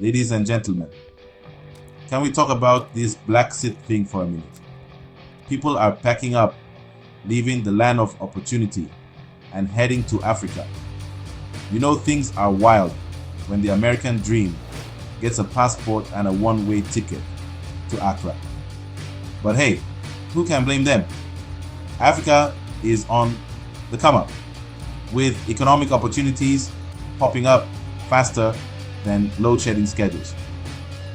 Ladies and gentlemen, can we talk about this Blaxit thing for a minute? People are packing up, leaving the land of opportunity and heading to Africa. You know, things are wild when the American dream gets a passport and a one-way ticket to Accra. But hey, who can blame them? Africa is on the come up, with economic opportunities popping up faster than load-shedding schedules.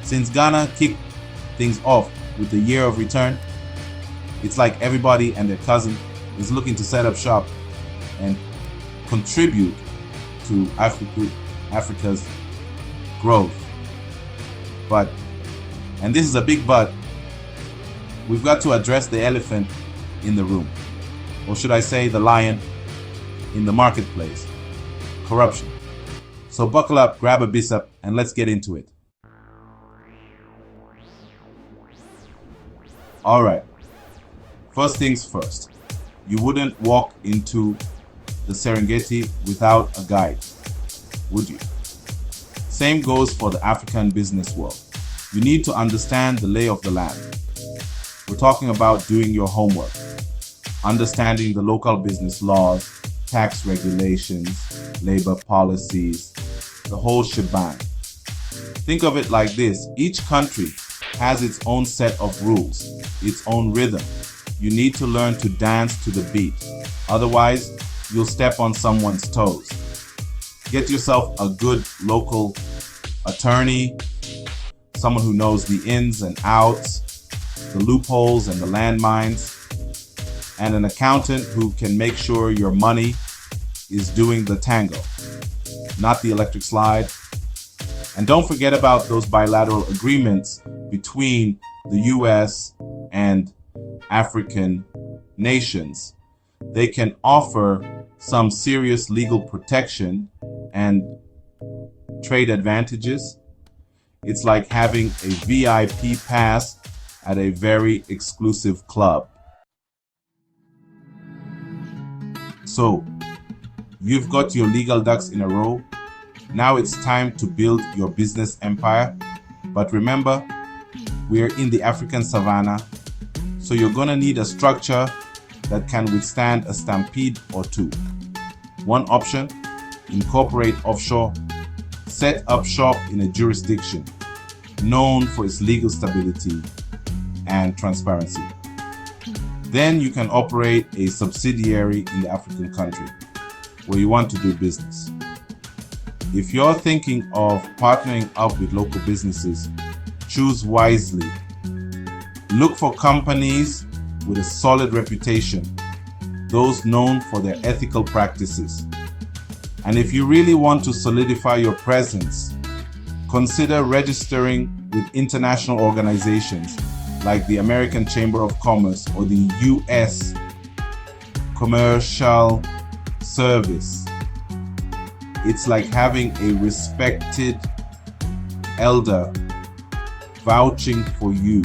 Since Ghana kicked things off with the year of return, it's like everybody and their cousin is looking to set up shop and contribute to Africa's growth. But, and this is a big but, we've got to address the elephant in the room, or should I say the lion in the marketplace: corruption. So buckle up, grab a bicep, and let's get into it. Alright, first things first, you wouldn't walk into the Serengeti without a guide, would you? Same goes for the African business world. You need to understand the lay of the land. We're talking about doing your homework, understanding the local business laws, tax regulations, labor policies, the whole shebang. Think of it like this: each country has its own set of rules, its own rhythm. You need to learn to dance to the beat. Otherwise, you'll step on someone's toes. Get yourself a good local attorney, someone who knows the ins and outs, the loopholes and the landmines, and an accountant who can make sure your money is doing the tango, not the electric slide. And don't forget about those bilateral agreements between the US and African nations. They can offer some serious legal protection and trade advantages. It's like having a VIP pass at a very exclusive club. So, you've got your legal ducks in a row. Now it's time to build your business empire. But remember, we're in the African savannah, so you're gonna need a structure that can withstand a stampede or two. One option: incorporate offshore. Set up shop in a jurisdiction known for its legal stability and transparency. Then you can operate a subsidiary in the African country where you want to do business. If you're thinking of partnering up with local businesses, choose wisely. Look for companies with a solid reputation, those known for their ethical practices. And if you really want to solidify your presence, consider registering with international organizations like the American Chamber of Commerce or the US Commercial Service. It's like having a respected elder vouching for you.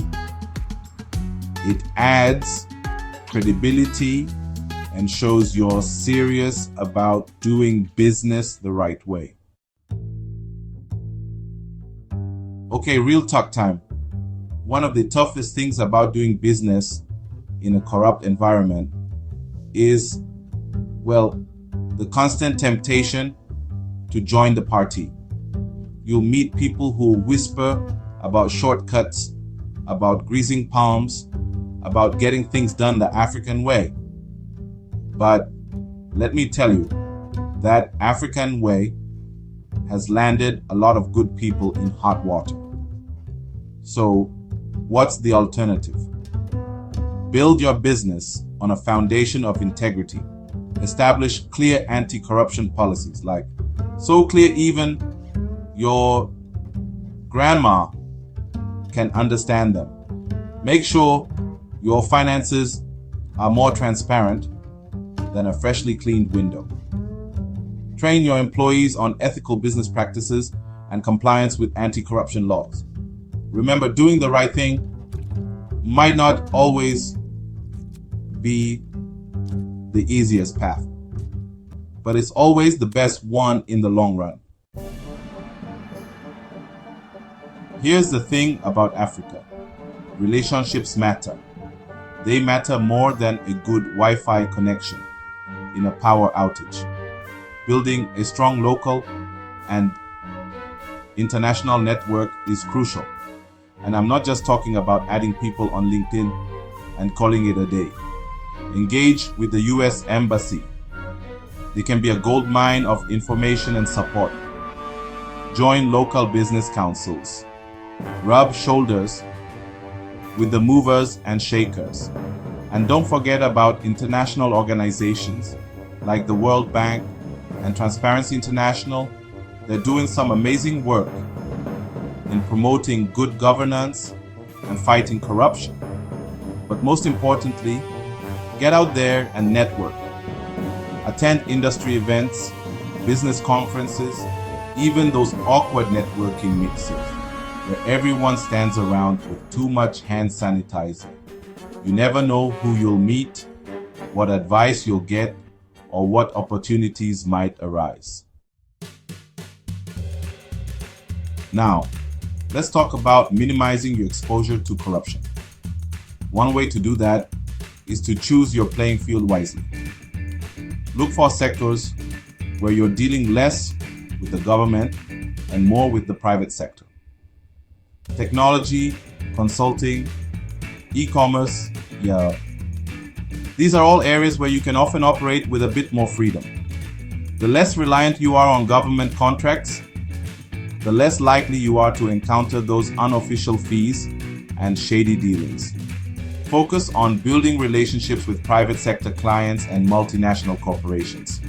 It adds credibility and shows you're serious about doing business the right way. Okay, real talk time. One of the toughest things about doing business in a corrupt environment is, well, the constant temptation to join the party. You'll meet people who whisper about shortcuts, about greasing palms, about getting things done the African way. But let me tell you, that African way has landed a lot of good people in hot water. So, what's the alternative? Build your business on a foundation of integrity. Establish clear anti-corruption policies, like so clear even your grandma can understand them. Make sure your finances are more transparent than a freshly cleaned window. Train your employees on ethical business practices and compliance with anti-corruption laws. Remember, doing the right thing might not always be the easiest path, but it's always the best one in the long run. Here's the thing about Africa. Relationships matter. They matter more than a good Wi-Fi connection in a power outage. Building a strong local and international network is crucial. And I'm not just talking about adding people on LinkedIn and calling it a day. Engage with the US Embassy. They can be a gold mine of information and support. Join local business councils. Rub shoulders with the movers and shakers. And don't forget about international organizations like the World Bank and Transparency International. They're doing some amazing work in promoting good governance and fighting corruption. But most importantly, get out there and network. Attend industry events, business conferences, even those awkward networking mixers where everyone stands around with too much hand sanitizer. You never know who you'll meet, what advice you'll get, or what opportunities might arise. Now, let's talk about minimizing your exposure to corruption. One way to do that is to choose your playing field wisely. Look for sectors where you're dealing less with the government and more with the private sector. Technology, consulting, e-commerce, these are all areas where you can often operate with a bit more freedom. The less reliant you are on government contracts, the less likely you are to encounter those unofficial fees and shady dealings. Focus on building relationships with private sector clients and multinational corporations.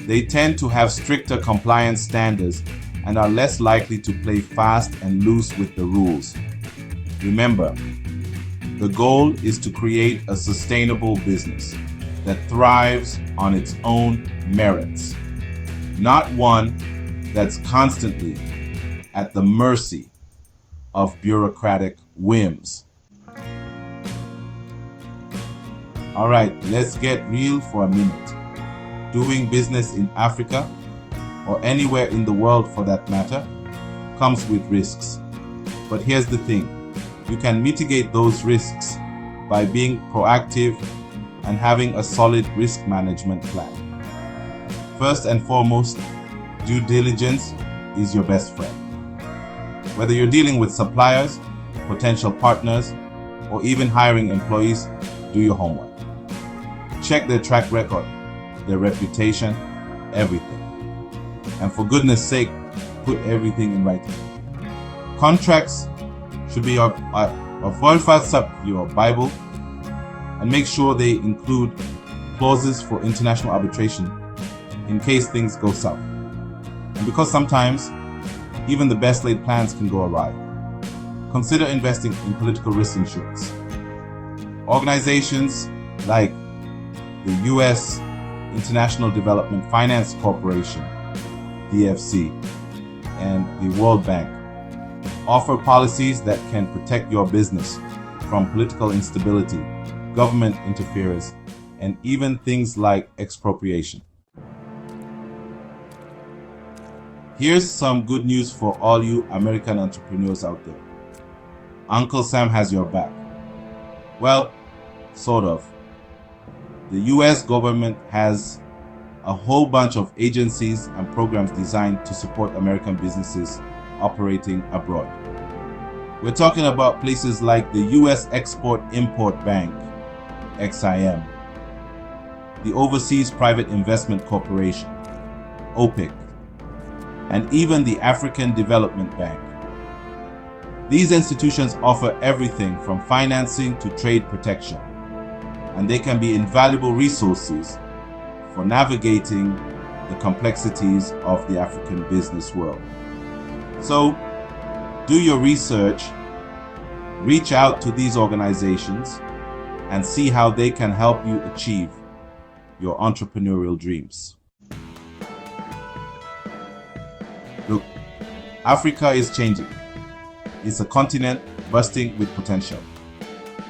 They tend to have stricter compliance standards and are less likely to play fast and loose with the rules. Remember, the goal is to create a sustainable business that thrives on its own merits, not one that's constantly at the mercy of bureaucratic whims. All right, let's get real for a minute. Doing business in Africa, or anywhere in the world for that matter, comes with risks. But here's the thing, you can mitigate those risks by being proactive and having a solid risk management plan. First and foremost, due diligence is your best friend. Whether you're dealing with suppliers, potential partners, or even hiring employees, do your homework. Check their track record, their reputation, everything. And for goodness sake, put everything in writing. Contracts should be your Bible, and make sure they include clauses for international arbitration in case things go south. And because sometimes even the best laid plans can go awry, consider investing in political risk insurance. Organizations like the US International Development Finance Corporation, DFC, and the World Bank offer policies that can protect your business from political instability, government interference, and even things like expropriation. Here's some good news for all you American entrepreneurs out there. Uncle Sam has your back. Well, sort of. The US government has a whole bunch of agencies and programs designed to support American businesses operating abroad. We're talking about places like the US Export-Import Bank, XIM, the Overseas Private Investment Corporation, OPIC, and even the African Development Bank. These institutions offer everything from financing to trade protection, and they can be invaluable resources for navigating the complexities of the African business world. So, do your research, reach out to these organizations, and see how they can help you achieve your entrepreneurial dreams. Look, Africa is changing. It's a continent bursting with potential,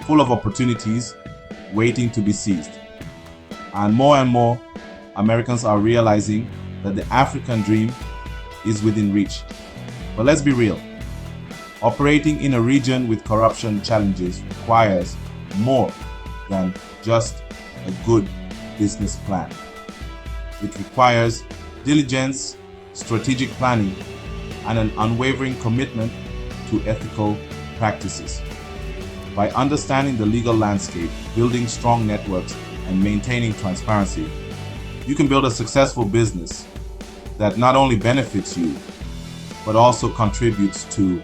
full of opportunities waiting to be seized. And more Americans are realizing that the African dream is within reach. But let's be real. Operating in a region with corruption challenges requires more than just a good business plan. It requires diligence, strategic planning, and an unwavering commitment to ethical practices. By understanding the legal landscape, building strong networks, and maintaining transparency, you can build a successful business that not only benefits you, but also contributes to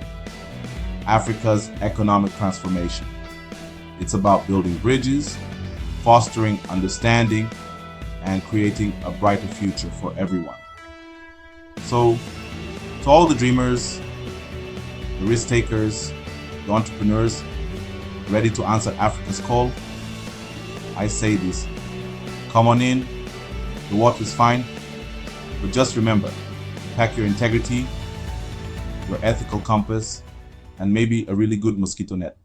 Africa's economic transformation. It's about building bridges, fostering understanding, and creating a brighter future for everyone. So, to all the dreamers, the risk takers, the entrepreneurs ready to answer Africa's call, I say this: come on in, the water is fine, but just remember, pack your integrity, your ethical compass, and maybe a really good mosquito net.